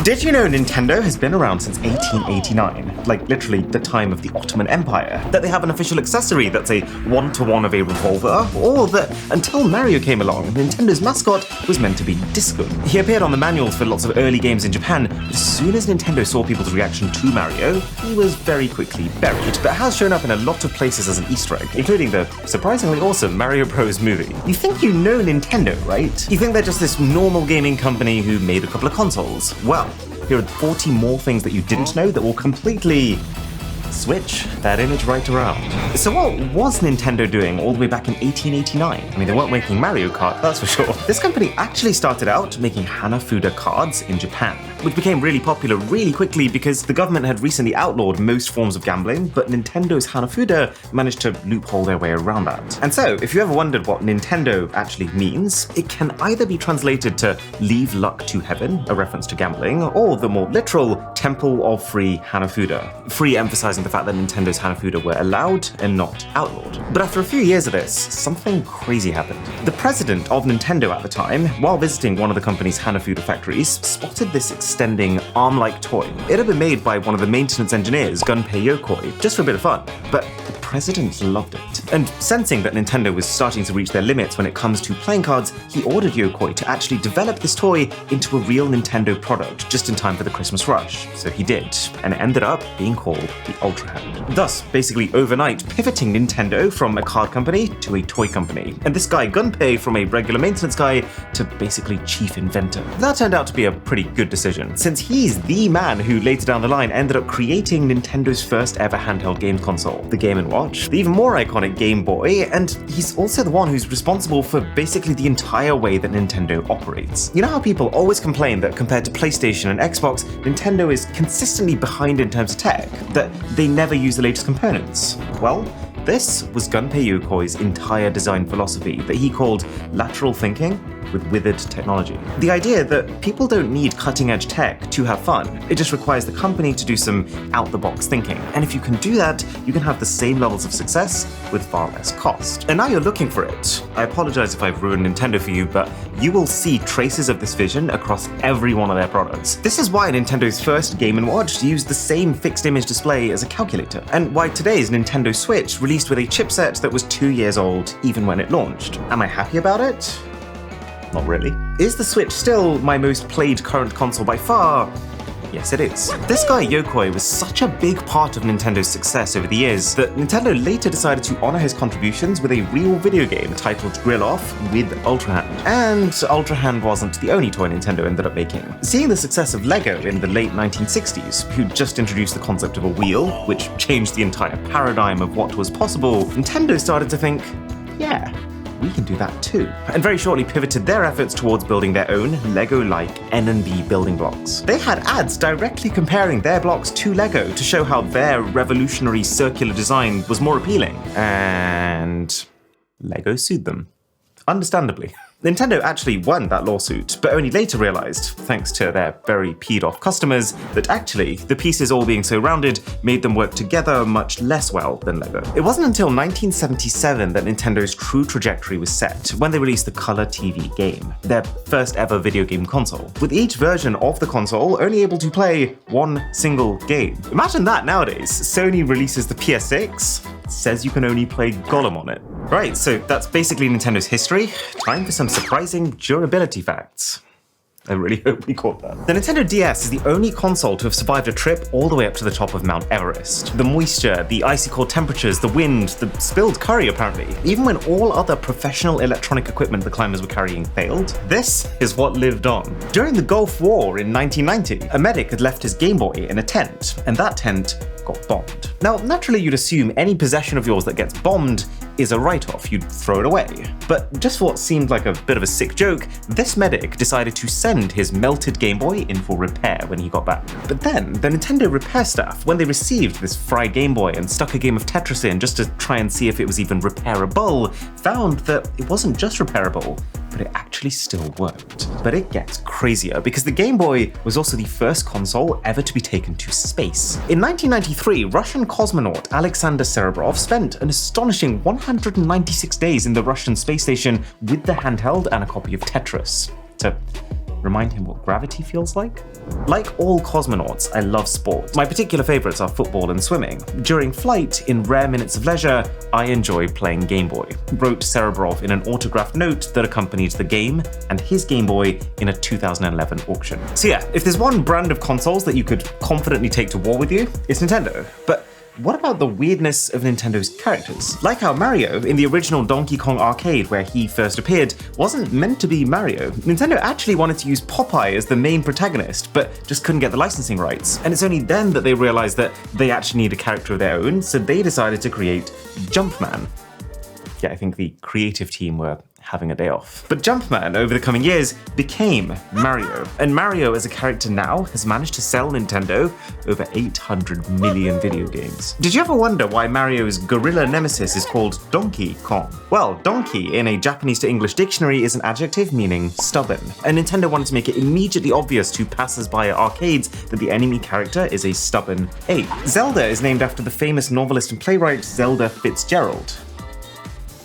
Did you know Nintendo has been around since 1889? Like literally the time of the Ottoman Empire. That they have an official accessory that's a one-to-one of a revolver, or that until Mario came along, Nintendo's mascot was meant to be Disco. He appeared on the manuals for lots of early games in Japan, but as soon as Nintendo saw people's reaction to Mario, he was very quickly buried, but has shown up in a lot of places as an Easter egg, including the surprisingly awesome Mario Bros. Movie. You think you know Nintendo, right? You think they're just this normal gaming company who made a couple of consoles. Well, here are 40 more things that you didn't know that will completely switch that image right around. So what was Nintendo doing all the way back in 1889? I mean, they weren't making Mario Kart, that's for sure. This company actually started out making Hanafuda cards in Japan, which became really popular really quickly because the government had recently outlawed most forms of gambling, but Nintendo's Hanafuda managed to loophole their way around that. And so, if you ever wondered what Nintendo actually means, it can either be translated to leave luck to heaven, a reference to gambling, or the more literal Temple of Free Hanafuda, free emphasizing the fact that Nintendo's Hanafuda were allowed and not outlawed. But after a few years of this, something crazy happened. The president of Nintendo at the time, while visiting one of the company's Hanafuda factories, spotted this extending arm-like toy. It had been made by one of the maintenance engineers, Gunpei Yokoi, just for a bit of fun. But the president loved it. And sensing that Nintendo was starting to reach their limits when it comes to playing cards, he ordered Yokoi to actually develop this toy into a real Nintendo product, just in time for the Christmas rush. So he did, and it ended up being called the Ultra Hand. Thus, basically overnight, pivoting Nintendo from a card company to a toy company. And this guy, Gunpei, from a regular maintenance guy to basically chief inventor. That turned out to be a pretty good decision, since he's the man who later down the line ended up creating Nintendo's first ever handheld game console, the Game & Watch, the even more iconic Game Boy, and he's also the one who's responsible for basically the entire way that Nintendo operates. You know how people always complain that compared to PlayStation and Xbox, Nintendo is consistently behind in terms of tech, that they never use the latest components? Well, this was Gunpei Yokoi's entire design philosophy that he called lateral thinking with withered technology. The idea that people don't need cutting-edge tech to have fun. It just requires the company to do some out-the-box thinking. And if you can do that, you can have the same levels of success with far less cost. And now you're looking for it. I apologize if I've ruined Nintendo for you, but you will see traces of this vision across every one of their products. This is why Nintendo's first Game & Watch used the same fixed image display as a calculator, and why today's Nintendo Switch released with a chipset that was 2 years old even when it launched. Am I happy about it? Not really. Is the Switch still my most played current console by far? Yes, it is. This guy Yokoi was such a big part of Nintendo's success over the years that Nintendo later decided to honor his contributions with a real video game titled Grill Off with Ultra Hand. And Ultra Hand wasn't the only toy Nintendo ended up making. Seeing the success of Lego in the late 1960s, who just introduced the concept of a wheel, which changed the entire paradigm of what was possible, Nintendo started to think, yeah, we can do that too. And very shortly pivoted their efforts towards building their own Lego-like N&B building blocks. They had ads directly comparing their blocks to Lego to show how their revolutionary circular design was more appealing. And Lego sued them. Understandably. Nintendo actually won that lawsuit, but only later realized, thanks to their very peed off customers, that actually the pieces all being so rounded made them work together much less well than Lego. It wasn't until 1977 that Nintendo's true trajectory was set, when they released the Color TV game, their first ever video game console, with each version of the console only able to play one single game. Imagine that nowadays. Sony releases the PS6, says you can only play Gollum on it. Right, so that's basically Nintendo's history. Time for some surprising durability facts. I really hope we caught that. The Nintendo DS is the only console to have survived a trip all the way up to the top of Mount Everest. The moisture, the icy cold temperatures, the wind, the spilled curry apparently. Even when all other professional electronic equipment the climbers were carrying failed, this is what lived on. During the Gulf War in 1990, a medic had left his Game Boy in a tent, and that tent got bombed. Now, naturally you'd assume any possession of yours that gets bombed is a write-off, you'd throw it away. But just for what seemed like a bit of a sick joke, this medic decided to send his melted Game Boy in for repair when he got back. But then, the Nintendo repair staff, when they received this fried Game Boy and stuck a game of Tetris in just to try and see if it was even repairable, found that it wasn't just repairable, but it actually still worked. But it gets crazier, because the Game Boy was also the first console ever to be taken to space. In 1993, Russian cosmonaut Alexander Serebrov spent an astonishing 196 days in the Russian space station with the handheld and a copy of Tetris to remind him what gravity feels like? Like all cosmonauts, I love sport. My particular favorites are football and swimming. During flight, in rare minutes of leisure, I enjoy playing Game Boy, wrote Cerebrov in an autographed note that accompanied the game and his Game Boy in a 2011 auction. So yeah, if there's one brand of consoles that you could confidently take to war with you, it's Nintendo. But what about the weirdness of Nintendo's characters? Like how Mario, in the original Donkey Kong arcade where he first appeared, wasn't meant to be Mario. Nintendo actually wanted to use Popeye as the main protagonist, but just couldn't get the licensing rights. And it's only then that they realized that they actually need a character of their own, so they decided to create Jumpman. Yeah, I think the creative team were having a day off. But Jumpman, over the coming years, became Mario. And Mario as a character now has managed to sell Nintendo over 800 million video games. Did you ever wonder why Mario's gorilla nemesis is called Donkey Kong? Well, donkey in a Japanese to English dictionary is an adjective meaning stubborn. And Nintendo wanted to make it immediately obvious to passers-by at arcades that the enemy character is a stubborn ape. Zelda is named after the famous novelist and playwright Zelda Fitzgerald.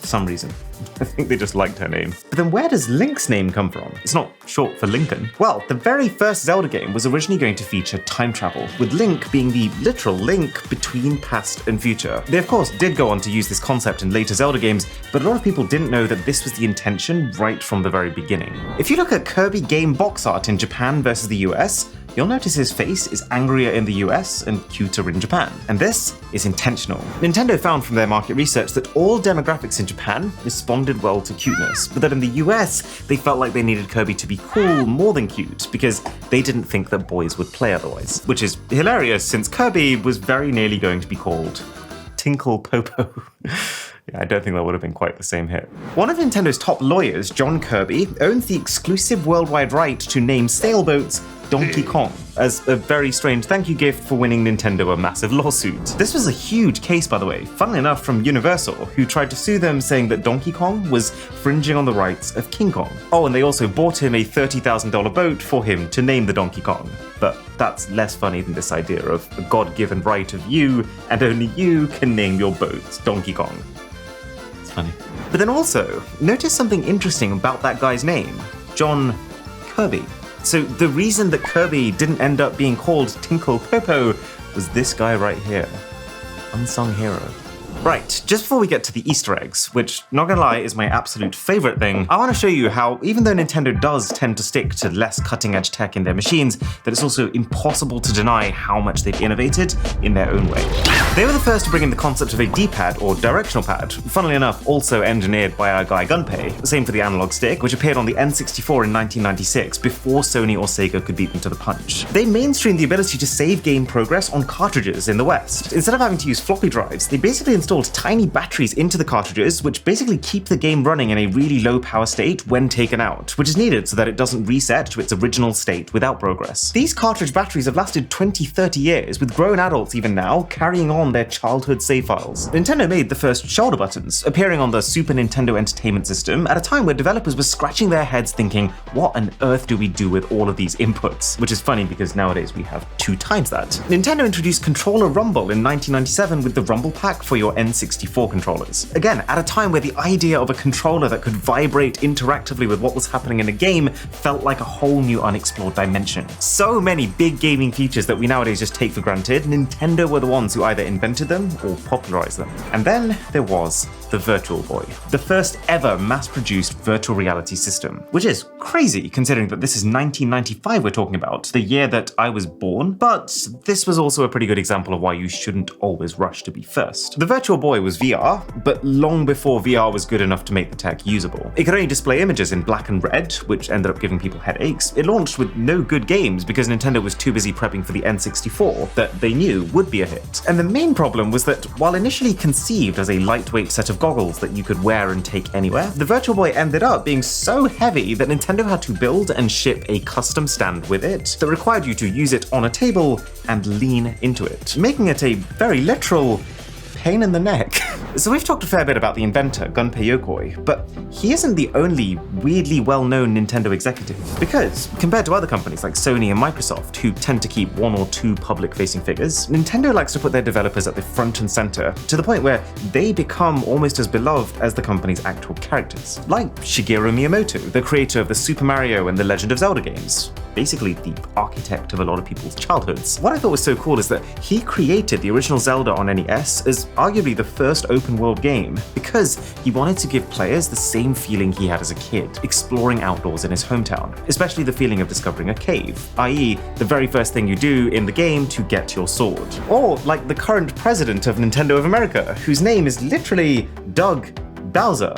For some reason. I think they just liked her name. But then where does Link's name come from? It's not short for Lincoln. Well, the very first Zelda game was originally going to feature time travel, with Link being the literal link between past and future. They of course did go on to use this concept in later Zelda games, but a lot of people didn't know that this was the intention right from the very beginning. If you look at Kirby game box art in Japan versus the US, you'll notice his face is angrier in the US and cuter in Japan. And this is intentional. Nintendo found from their market research that all demographics in Japan responded well to cuteness, but that in the US, they felt like they needed Kirby to be cool more than cute, because they didn't think that boys would play otherwise. Which is hilarious, since Kirby was very nearly going to be called Tinkle Popo. Yeah, I don't think that would have been quite the same hit. One of Nintendo's top lawyers, John Kirby, owns the exclusive worldwide right to name sailboats Donkey Kong as a very strange thank you gift for winning Nintendo a massive lawsuit. This was a huge case, by the way, funnily enough from Universal, who tried to sue them saying that Donkey Kong was fringing on the rights of King Kong. Oh, and they also bought him a $30,000 boat for him to name the Donkey Kong. But that's less funny than this idea of a God-given right of you, and only you can name your boat Donkey Kong. It's funny. But then also, notice something interesting about that guy's name, John Kirby. So the reason that Kirby didn't end up being called Tinkle Popo was this guy right here. Unsung hero. Right, just before we get to the Easter eggs, which, not gonna lie, is my absolute favorite thing, I want to show you how, even though Nintendo does tend to stick to less cutting-edge tech in their machines, that it's also impossible to deny how much they've innovated in their own way. They were the first to bring in the concept of a D-pad, or directional pad, funnily enough also engineered by our guy Gunpei, same for the analog stick, which appeared on the N64 in 1996, before Sony or Sega could beat them to the punch. They mainstreamed the ability to save game progress on cartridges in the West. Instead of having to use floppy drives, they basically installed tiny batteries into the cartridges, which basically keep the game running in a really low power state when taken out, which is needed so that it doesn't reset to its original state without progress. These cartridge batteries have lasted 20-30 years, with grown adults even now carrying on their childhood save files. Nintendo made the first shoulder buttons, appearing on the Super Nintendo Entertainment System at a time where developers were scratching their heads thinking, what on earth do we do with all of these inputs? Which is funny because nowadays we have 2 times that. Nintendo introduced Controller Rumble in 1997 with the Rumble Pack for your N64 controllers. Again, at a time where the idea of a controller that could vibrate interactively with what was happening in a game felt like a whole new unexplored dimension. So many big gaming features that we nowadays just take for granted, Nintendo were the ones who either invented them or popularized them. And then there was the Virtual Boy, the first ever mass-produced virtual reality system, which is crazy considering that this is 1995 we're talking about, the year that I was born, but this was also a pretty good example of why you shouldn't always rush to be first. The Virtual Boy was VR, but long before VR was good enough to make the tech usable. It could only display images in black and red, which ended up giving people headaches. It launched with no good games because Nintendo was too busy prepping for the N64 that they knew would be a hit. And the main problem was that while initially conceived as a lightweight set of goggles that you could wear and take anywhere, the Virtual Boy ended up being so heavy that Nintendo had to build and ship a custom stand with it that required you to use it on a table and lean into it, making it a very literal pain in the neck. So we've talked a fair bit about the inventor, Gunpei Yokoi, but he isn't the only weirdly well-known Nintendo executive. Because, compared to other companies like Sony and Microsoft, who tend to keep one or two public-facing figures, Nintendo likes to put their developers at the front and center, to the point where they become almost as beloved as the company's actual characters. Like Shigeru Miyamoto, the creator of the Super Mario and the Legend of Zelda games. Basically the architect of a lot of people's childhoods. What I thought was so cool is that he created the original Zelda on NES as arguably the first open world game because he wanted to give players the same feeling he had as a kid, exploring outdoors in his hometown, especially the feeling of discovering a cave, i.e. the very first thing you do in the game to get your sword. Or like the current president of Nintendo of America, whose name is literally Doug Bowser.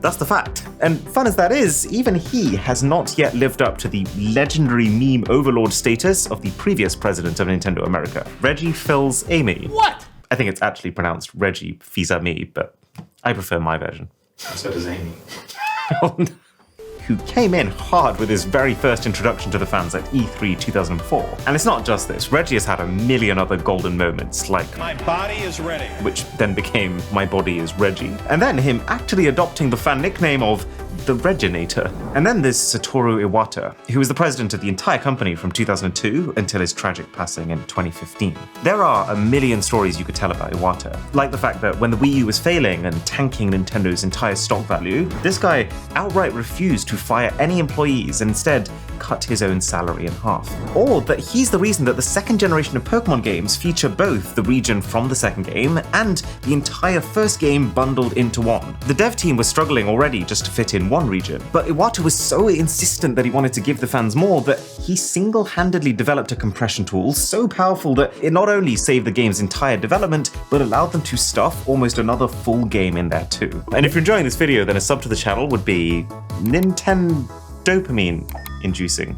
That's the fact. And fun as that is, even he has not yet lived up to the legendary meme overlord status of the previous president of Nintendo America, Reggie Fils-Aimé. What? I think it's actually pronounced Reggie Fils-Aimé, but I prefer my version. So does Amy. Who came in hard with his very first introduction to the fans at E3 2004. And it's not just this, Reggie has had a million other golden moments, like My body is ready. which then became My Body is Reggie. And then him actually adopting the fan nickname of the Reginator. And then there's Satoru Iwata, who was the president of the entire company from 2002 until his tragic passing in 2015. There are a million stories you could tell about Iwata, like the fact that when the Wii U was failing and tanking Nintendo's entire stock value, this guy outright refused to fire any employees and instead cut his own salary in half. Or that he's the reason that the second generation of Pokemon games feature both the region from the second game and the entire first game bundled into one. The dev team was struggling already just to fit in one region, but Iwata was so insistent that he wanted to give the fans more that he single-handedly developed a compression tool so powerful that it not only saved the game's entire development, but allowed them to stuff almost another full game in there too. And if you're enjoying this video, then a sub to the channel would be Nintendo dopamine inducing.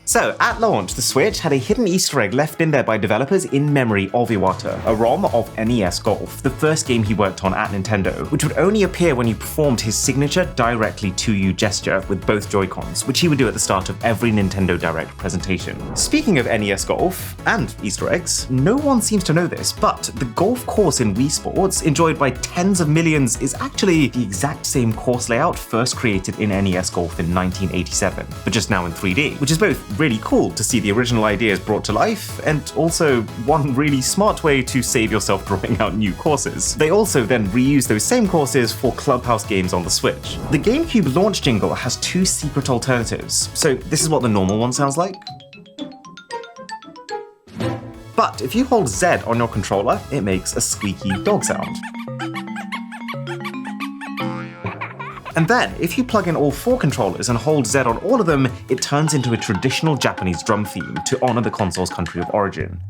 So, at launch, the Switch had a hidden Easter egg left in there by developers in memory of Iwata, a ROM of NES Golf, the first game he worked on at Nintendo, which would only appear when he performed his signature directly to you gesture with both Joy-Cons, which he would do at the start of every Nintendo Direct presentation. Speaking of NES Golf and Easter eggs, no one seems to know this, but the golf course in Wii Sports, enjoyed by tens of millions, is actually the exact same course layout first created in NES Golf in 1987, but just now in 3D, which is both really cool to see the original ideas brought to life, and also one really smart way to save yourself drawing out new courses. They also then reuse those same courses for Clubhouse games on the Switch. The GameCube launch jingle has two secret alternatives, so this is what the normal one sounds like. But if you hold Z on your controller, it makes a squeaky dog sound. And then, if you plug in all four controllers and hold Z on all of them, it turns into a traditional Japanese drum theme to honor the console's country of origin.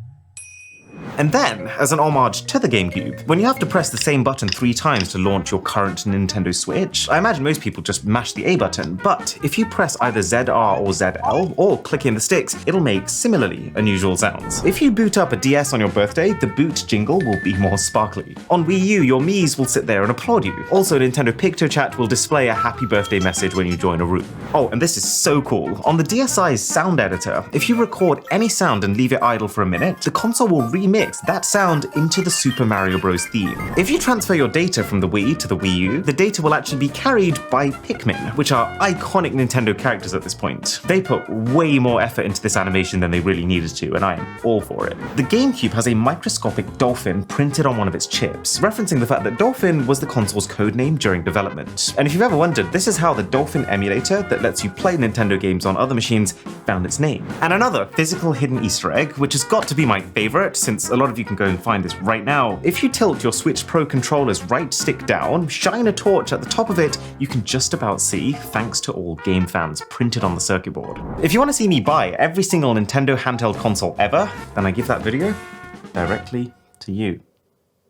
And then, as an homage to the GameCube, when you have to press the same button 3 times to launch your current Nintendo Switch, I imagine most people just mash the A button, but if you press either ZR or ZL, or click in the sticks, it'll make similarly unusual sounds. If you boot up a DS on your birthday, the boot jingle will be more sparkly. On Wii U, your Miis will sit there and applaud you. Also, Nintendo PictoChat will display a happy birthday message when you join a room. Oh, and this is so cool. On the DSi's sound editor, if you record any sound and leave it idle for a minute, the console will remix that sound into the Super Mario Bros. Theme. If you transfer your data from the Wii to the Wii U, the data will actually be carried by Pikmin, which are iconic Nintendo characters at this point. They put way more effort into this animation than they really needed to, and I am all for it. The GameCube has a microscopic dolphin printed on one of its chips, referencing the fact that Dolphin was the console's codename during development. And if you've ever wondered, this is how the Dolphin emulator that lets you play Nintendo games on other machines found its name. And another physical hidden Easter egg, which has got to be my favorite, since a lot of you can go and find this right now. If you tilt your Switch Pro controller's right stick down, shine a torch at the top of it, you can just about see "Thanks to all game fans" printed on the circuit board. If you want to see me buy every single Nintendo handheld console ever, then I give that video directly to you.